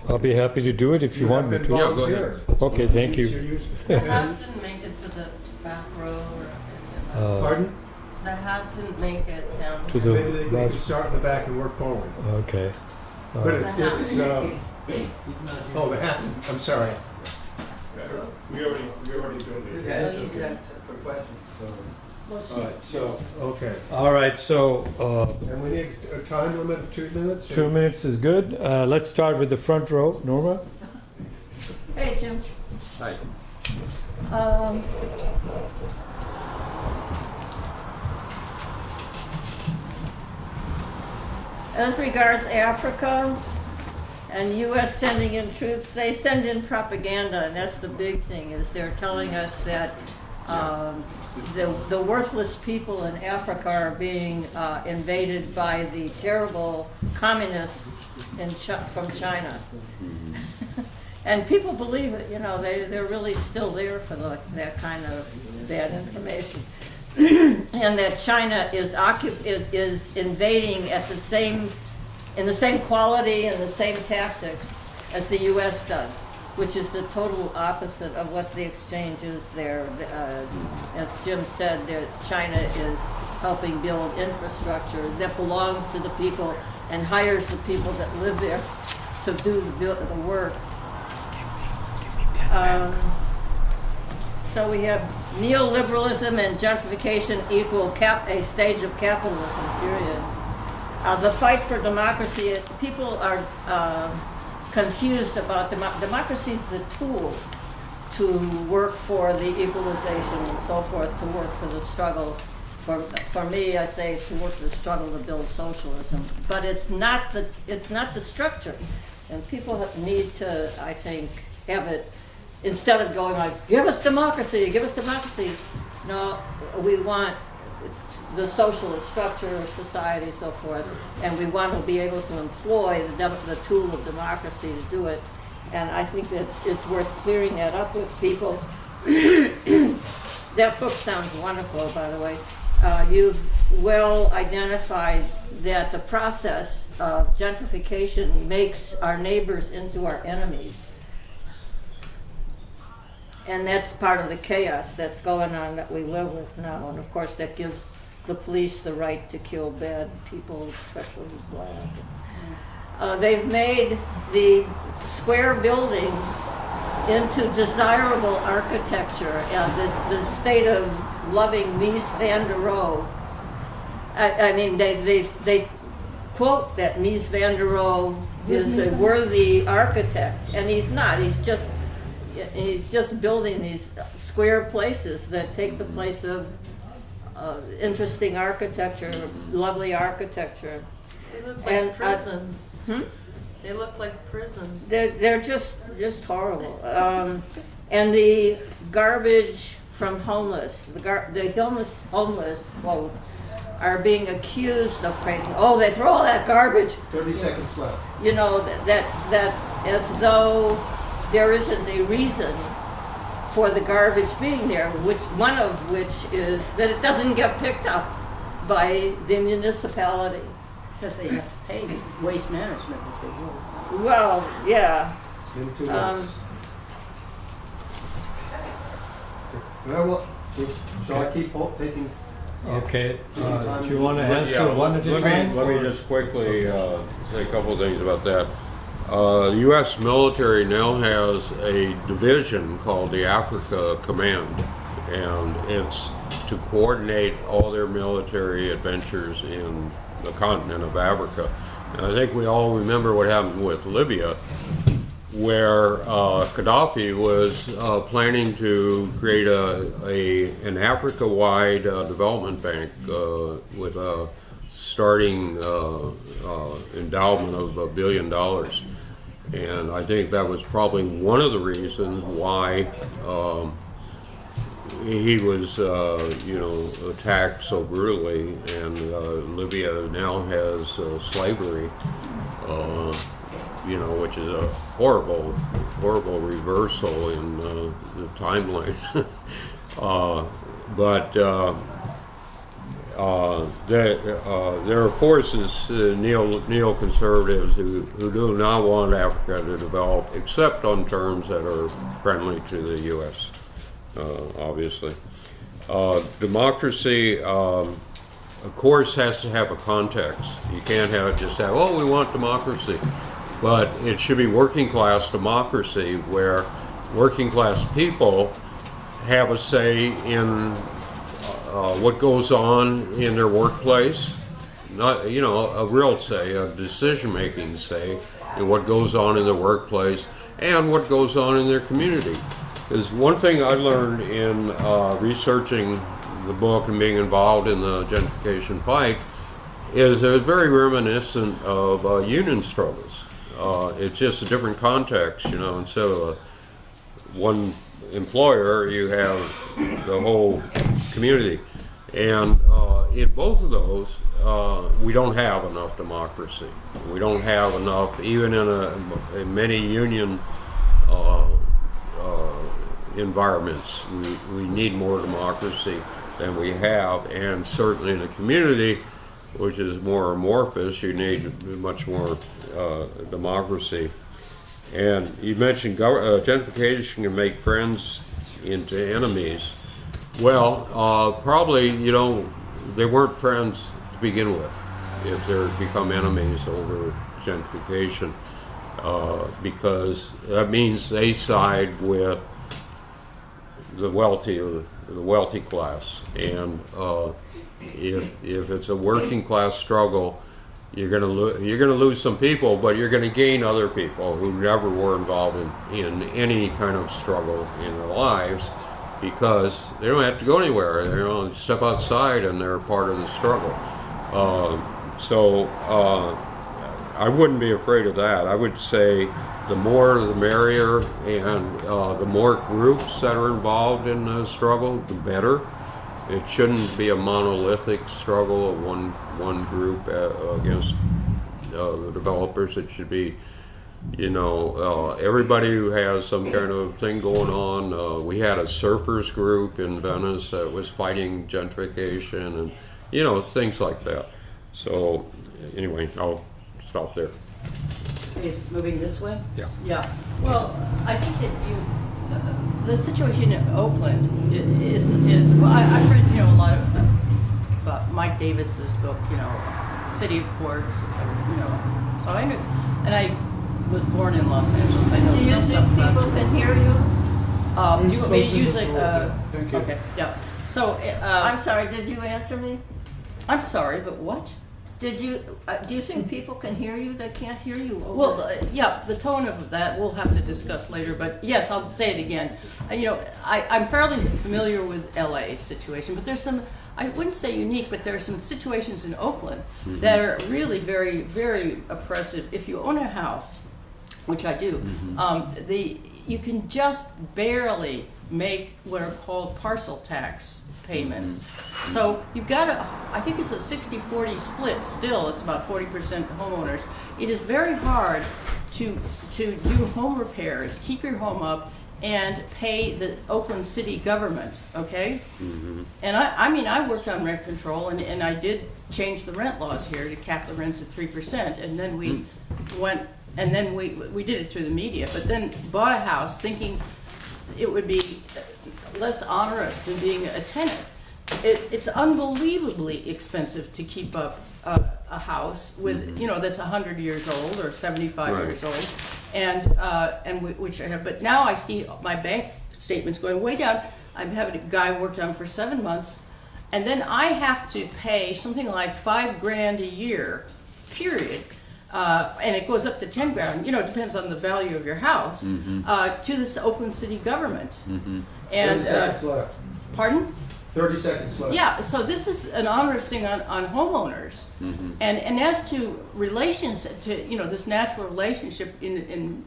I'll be happy to do it if you want me to. Yeah, go ahead. Okay, thank you. The hat didn't make it to the back row or Pardon? the hat didn't make it down To here. the- Maybe they can start in the back and work forward. Okay. But it's oh, the hat, I'm sorry. We already built it. Oh, you did. For questions. Well, All right, so, okay. All right, so And we need a time limit of 2 minutes? or- 2 minutes is good. Let's start with the front row. Norma? Hey, Jim. Hi. As regards Africa and U.S. sending in troops, they send in propaganda, and that's the big thing, is they're telling us that the worthless people in Africa are being invaded by the terrible communists from China. And people believe it, you know, they're really still there for that kind of bad information. And that China is invading in the same quality and the same tactics as the U.S. does, which is the total opposite of what the exchange is there. As Jim said, China is helping build infrastructure that belongs to the people and hires the people that live there to do the work. So we have neoliberalism and gentrification equal a stage of capitalism, period. The fight for democracy, people are confused about democracy is the tool to work for the equalization and so forth, to work for the struggle. For me, I say to work the struggle to build socialism, but it's not the structure, and people need to, I think, have it. Instead of going like, give us democracy, no, we want the socialist structure of society, so forth, and we want to be able to employ the tool of democracy to do it. And I think that it's worth clearing that up with people. That book sounds wonderful, by the way. You've well identified that the process of gentrification makes our neighbors into our enemies. And that's part of the chaos that's going on that we live with now. And of course that gives the police the right to kill bad people, especially black. They've made the square buildings into desirable architecture. The state of loving Mies van der Rohe. I mean, they quote that Mies van der Rohe is a worthy architect, and he's not. He's just building these square places that take the place of interesting architecture, lovely architecture. They look like prisons. They look like prisons. They're just horrible. And the garbage from homeless, the homeless quote, are being accused of creating. Oh, they throw all that garbage. 30 seconds left. You know that as though there isn't a reason for the garbage being there, one of which is that it doesn't get picked up by the municipality. Because they have to pay waste management if they will. Well, yeah. In 2 minutes. Shall I keep taking? Okay. Do you want to answer one at a let time? me just quickly say a couple of things about that. The U.S. military now has a division called the Africa Command, and it's to coordinate all their military adventures in the continent of Africa. And I think we all remember what happened with Libya, where Gaddafi was planning to create an Africa-wide development bank with a starting endowment of $1 billion. And I think that was probably one of the reasons why he was, attacked so brutally. And Libya now has slavery, which is a horrible reversal in the timeline. there are forces, neoconservatives, who do not want Africa to develop, except on terms that are friendly to the U.S., obviously. Democracy, of course, has to have a context. You can't just have, oh, we want democracy. But it should be working class democracy, where working class people have a say in what goes on in their workplace, not, you know, a real say, a decision-making say in what goes on in the workplace and what goes on in their community. Because one thing I learned in researching the book and being involved in the gentrification fight is it's very reminiscent of union struggles. It's just a different context, you know. Instead of one employer, you have the whole community. And in both of those, we don't have enough democracy. We don't have enough, even in many union environments. We need more democracy than we have, and certainly in the community, which is more amorphous, you need much more democracy. And you mentioned gentrification can make friends into enemies. Well, probably, you know, they weren't friends to begin with if they're become enemies over gentrification, because that means they side with the wealthy class. And if it's a working class struggle, you're gonna lose some people, but you're gonna gain other people who never were involved in any kind of struggle in their lives, because they don't have to go anywhere. They don't step outside and they're part of the struggle. So I wouldn't be afraid of that. I would say the more the merrier, and the more groups that are involved in the struggle, the better. It shouldn't be a monolithic struggle of one group against the developers. It should be, you know, everybody who has some kind of thing going on. We had a surfers group in Venice that was fighting gentrification, and, you know, things like that. So anyway, I'll stop there. Is moving this way? Yeah. Yeah. Well, I think that the situation in Oakland is well, I've read, you know, a lot about Mike Davis's book, you know, City of Quartz, you know. So I knew, and I was born in Los Angeles. I know Do you some think stuff about people can hear you? do you want me to use it? Thank you. Okay. Yeah. So I'm sorry, did you answer me? I'm sorry, but what? Did you, do you think people can hear you that can't hear you? Well, yeah, the tone of that we'll have to discuss later, but yes, I'll say it again. You know, I'm fairly familiar with LA's situation, but there's some, I wouldn't say unique, but there are some situations in Oakland that are really very, very oppressive. If you own a house, which I do, you can just barely make what are called parcel tax payments. So you've got I think it's a 60-40 split still. It's about 40% homeowners. It is very hard to do home repairs, keep your home up, and pay the Oakland City government, okay? And I mean, I worked on rent control, and I did change the rent laws here to cap the rents at 3%, and then we went, and then we did it through the media, but then bought a house thinking it would be less onerous than being a tenant. It's unbelievably expensive to keep up a house with, you know, that's 100 years old or 75 years old, and which I have. But now I see my bank statements going way down. I'm having a guy worked on for 7 months, and then I have to pay something like $5 grand a year, period. And it goes up to 10 grand, you know, it depends on the value of your house, to this Oakland City government. And 30 seconds left. Pardon? 30 seconds left. Yeah, so this is an onerous thing on homeowners. And as to relations, to, you know, this natural relationship in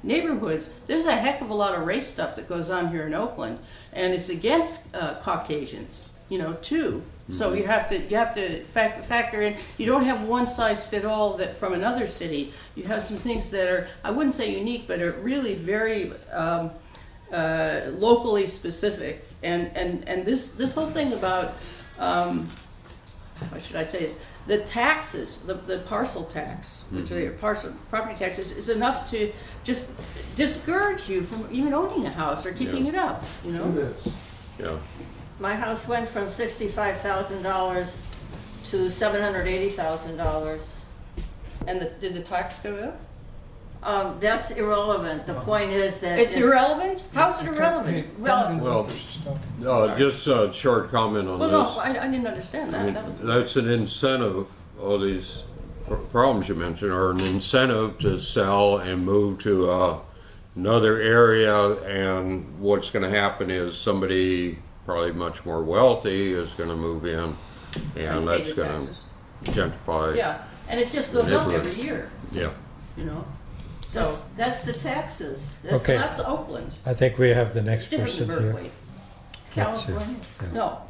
neighborhoods, there's a heck of a lot of race stuff that goes on here in Oakland, and it's against Caucasians, you know, too. So you have to factor in. You don't have one size fit all that from another city. You have some things that are, I wouldn't say unique, but are really very locally specific. And this whole thing about how should I say it? The taxes, the parcel tax, which are parcel property taxes, is enough to just discourage you from even owning a house or keeping it up. You know. It is. Yeah. My house went from $65,000 to $780,000. And did the tax go up? That's irrelevant. The point is that It's irrelevant? How's it irrelevant? Well, Just a short comment on Well, this. no, I didn't understand that. I mean, That was that's an incentive. All these problems you mentioned are an incentive to sell and move to another area. And what's going to happen is somebody probably much more wealthy is going to move in, and pay that's the going taxes. to gentrify. Yeah, and it just goes up every year, Yeah. you know? So, that's the taxes. That's Okay. that's Oakland. I think we have the It's next different than person here. Berkeley. Let's see. California. No,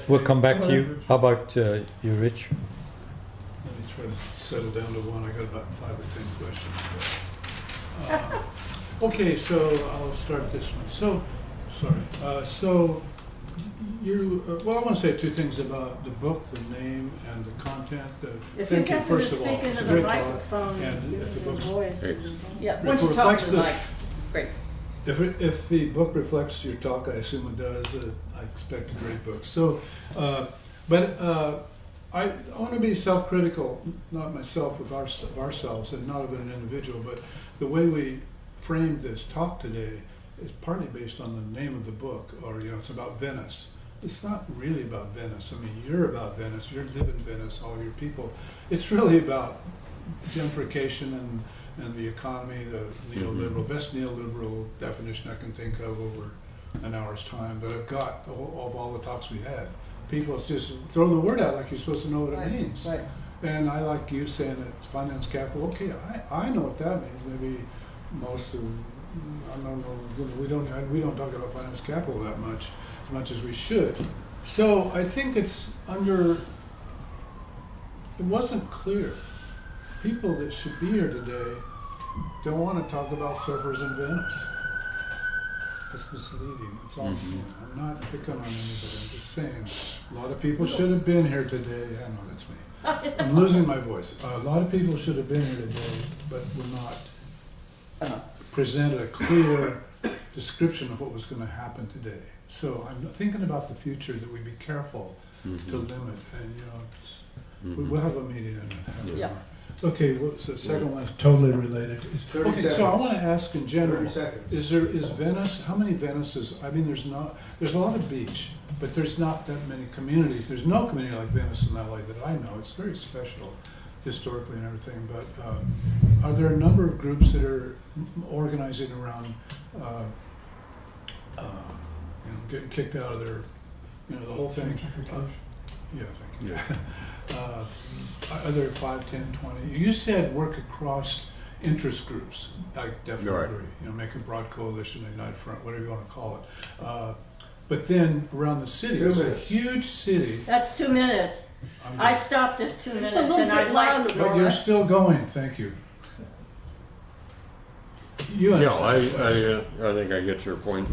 We'll come back to you. How about you, Rich? Let me try to settle down to one. I got about 5 or 10 questions. Okay, so I'll start this one. So, sorry. So, well, I want to say 2 things about the book, the name, and the content. If you Thank you, happen to first of all. speak It's into a the great talk. microphone, And give if the your book's, voice. Thanks. yeah, If once it you talk reflects to the the- mic, great. if the book reflects your talk, I assume it does. I expect a great book. So, I want to be self-critical, not myself of ourselves, and not of an individual, but the way we framed this talk today is partly based on the name of the book, or it's about Venice. It's not really about Venice. I mean, you're about Venice. You live in Venice. All your people. It's really about gentrification and the economy, the neoliberal, best neoliberal definition I can think of over an hour's time that I've got of all the talks we had. People just throw the word out like you're supposed to know what it means. Right. And I like you saying that finance capital. Okay, I know what that means. Maybe most of I don't know. We don't talk about finance capital that much, as much as we should. So I think it's under. It wasn't clear. People that should be here today don't want to talk about surfers in Venice. It's misleading. It's all I'm saying. I'm not picking on anybody. I'm just saying. A lot of people should have been here today. I know that's me. I'm losing my voice. A lot of people should have been here today, but were not presented a clear description of what was going to happen today. So I'm thinking about the future, that we be careful to limit. And we'll have a meeting in half an Yeah. hour. Okay, what's the second one? Is totally related. 30 Okay, so I seconds. want to ask in general, 30 seconds. is Venice, how many Venices, I mean, there's a lot of beach, but there's not that many communities. There's no community like Venice in LA that I know. It's very special historically and everything, but are there a number of groups that are organizing around, getting kicked out of their, the whole thing? Yeah, thank you. Are there 5, 10, 20? You said work across interest groups. I definitely Right. agree. Make a broad coalition, a united front, whatever you want to call it. But then around the city, 2 it's a minutes. huge city. That's 2 minutes. I'm I good. stopped at 2 minutes It's a little and I'd bit like. loud, But you're Laura. still going. Thank you. You Yeah, understand. I think I get your point.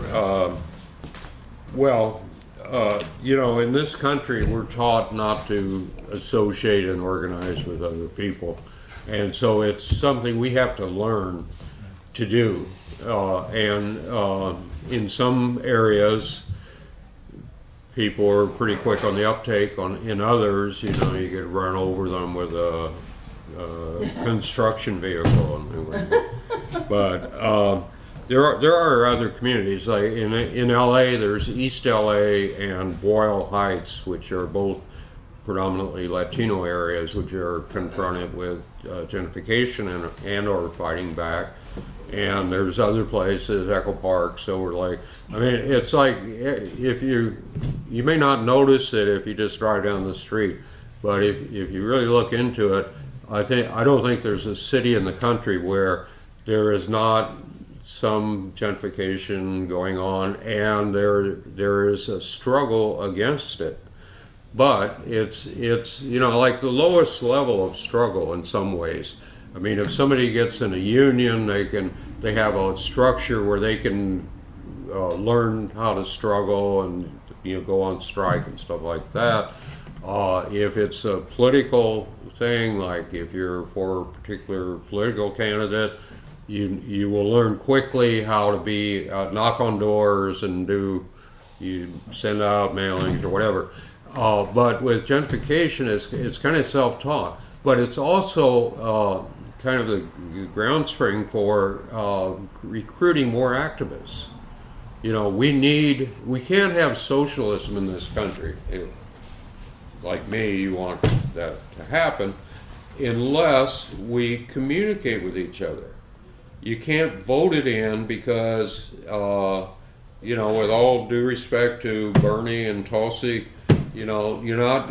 In this country, we're taught not to associate and organize with other people. And so it's something we have to learn to do. In some areas, people are pretty quick on the uptake. In others, you could run over them with a construction vehicle. But there are other communities. Like in LA, there's East LA and Boyle Heights, which are both predominantly Latino areas, which are confronted with gentrification and or fighting back. And there's other places, Echo Park, Silver Lake. I mean, it's like if you may not notice it if you just drive down the street, but if you really look into it, I don't think there's a city in the country where there is not some gentrification going on, and there is a struggle against it. But it's like the lowest level of struggle in some ways. I mean, if somebody gets in a union, they have a structure where they can learn how to struggle and go on strike and stuff like that. If it's a political thing, like if you're for a particular political candidate, you will learn quickly how to be knock on doors and you send out mailings or whatever. But with gentrification, it's kind of self-taught, but it's also kind of the ground spring for recruiting more activists. We can't have socialism in this country. Like me, you want that to happen unless we communicate with each other. You can't vote it in because, with all due respect to Bernie and Tulsi, you're not,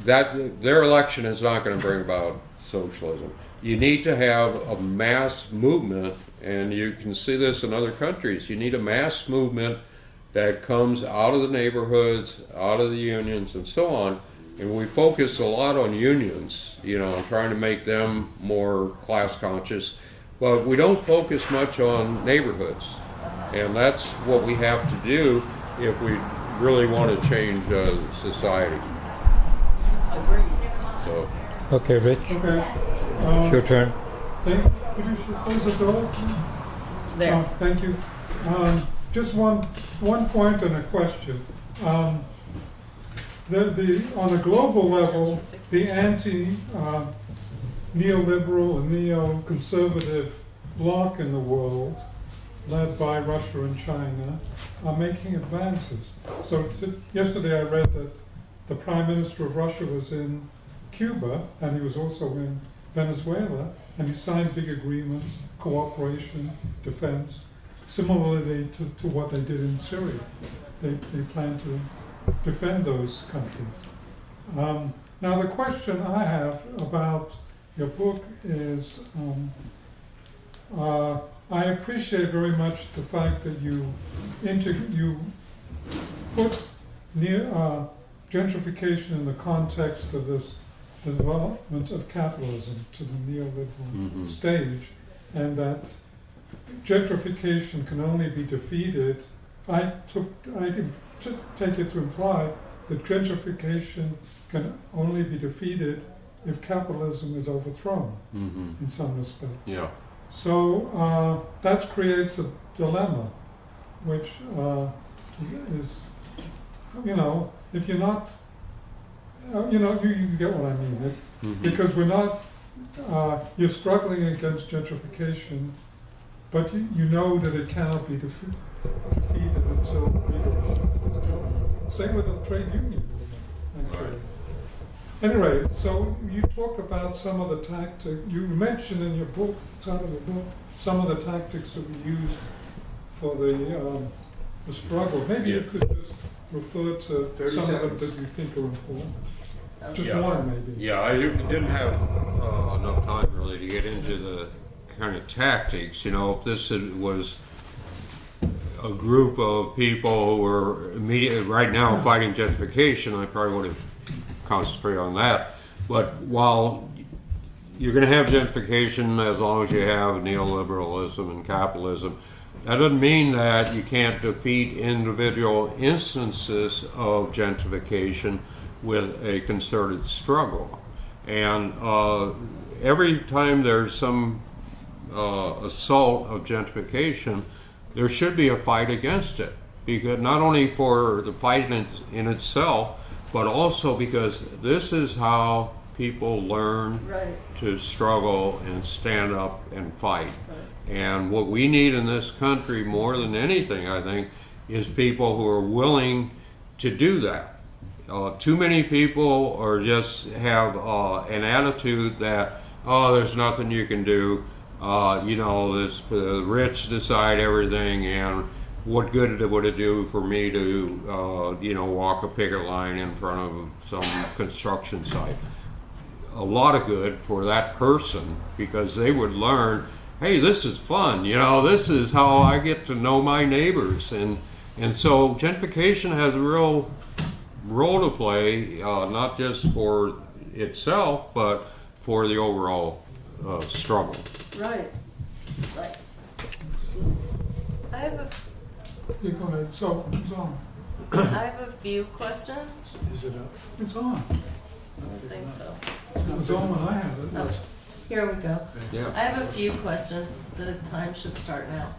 their election is not going to bring about socialism. You need to have a mass movement, and you can see this in other countries. You need a mass movement that comes out of the neighborhoods, out of the unions, and so on. And we focus a lot on unions, trying to make them more class conscious, but we don't focus much on neighborhoods. And that's what we have to do if we really want to change society. Agreed. So. Okay, Rich, Okay. it's your turn. Could you close the door? There. Thank you. Just one point and a question. On a global level, the anti-neoliberal and neo-conservative bloc in the world, led by Russia and China, are making advances. So yesterday I read that the Prime Minister of Russia was in Cuba, and he was also in Venezuela, and he signed big agreements, cooperation, defense, similarly to what they did in Syria. They plan to defend those countries. Now the question I have about your book is, I appreciate very much the fact that you put gentrification in the context of the development of capitalism to the neoliberal stage, and that gentrification can only be defeated. I take it to imply that gentrification can only be defeated if capitalism is overthrown in some respects. Yeah. So that creates a dilemma, which is, if you're not, you get what I mean. It's because we're not, you're struggling against gentrification, but you know that it cannot be defeated until regulation is done. Same with the trade union movement, actually. Anyway, so you talk about some of the tactics, you mentioned in your book, title of the book, some of the tactics that we used for the struggle. Maybe you could just refer to some of them that you think are important. Just one, maybe. Yeah, I didn't have enough time really to get into the kind of tactics. If this was a group of people who were right now fighting gentrification, I probably would have concentrated on that. But while you're going to have gentrification as long as you have neoliberalism and capitalism, that doesn't mean that you can't defeat individual instances of gentrification with a concerted struggle. And every time there's some assault of gentrification, there should be a fight against it, because not only for the fight in itself, but also because this is how people learn to struggle and stand up and fight. And what we need in this country more than anything, I think, is people who are willing to do that. Too many people just have an attitude that, there's nothing you can do. The rich decide everything, and what good would it do for me to, walk a picket line in front of some construction site? A lot of good for that person, because they would learn, hey, this is fun. This is how I get to know my neighbors, and so gentrification has a real role to play, not just for itself, but for the overall struggle. Right. I have a Yeah, go ahead. So, I have a few questions. Is it up? It's on. I don't think so. It's on when I have it. Oh, here we go. Yeah. I have a few questions. The time should start now.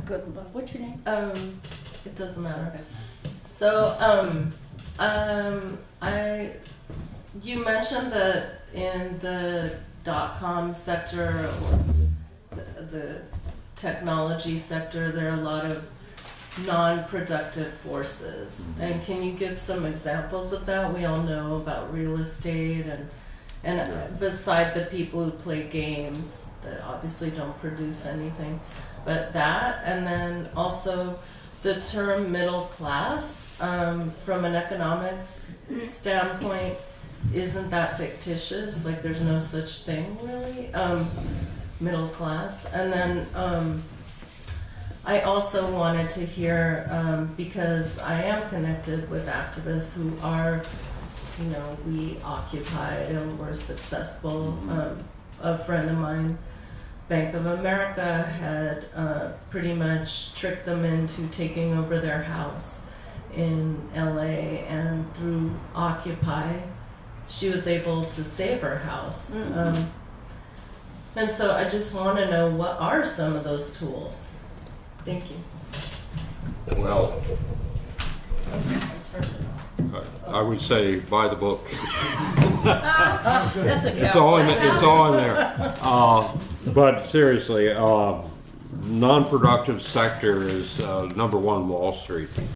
Good luck. What's your name? It doesn't matter. So, you mentioned that in the .com sector, or the technology sector, there are a lot of non-productive forces. And can you give some examples of that? We all know about real estate and beside the people who play games that obviously don't produce anything, but that, and then also the term middle class, from an economics standpoint, isn't that fictitious? Like there's no such thing really, middle class. And then I also wanted to hear, because I am connected with activists who are, you know, we occupied and were successful. A friend of mine, Bank of America, had pretty much tricked them into taking over their house in LA, and through Occupy, she was able to save her house. And so I just want to know, what are some of those tools? Thank you. Well, I would say buy the book. That's a It's all in there. But seriously, non-productive sector is number one Wall Street.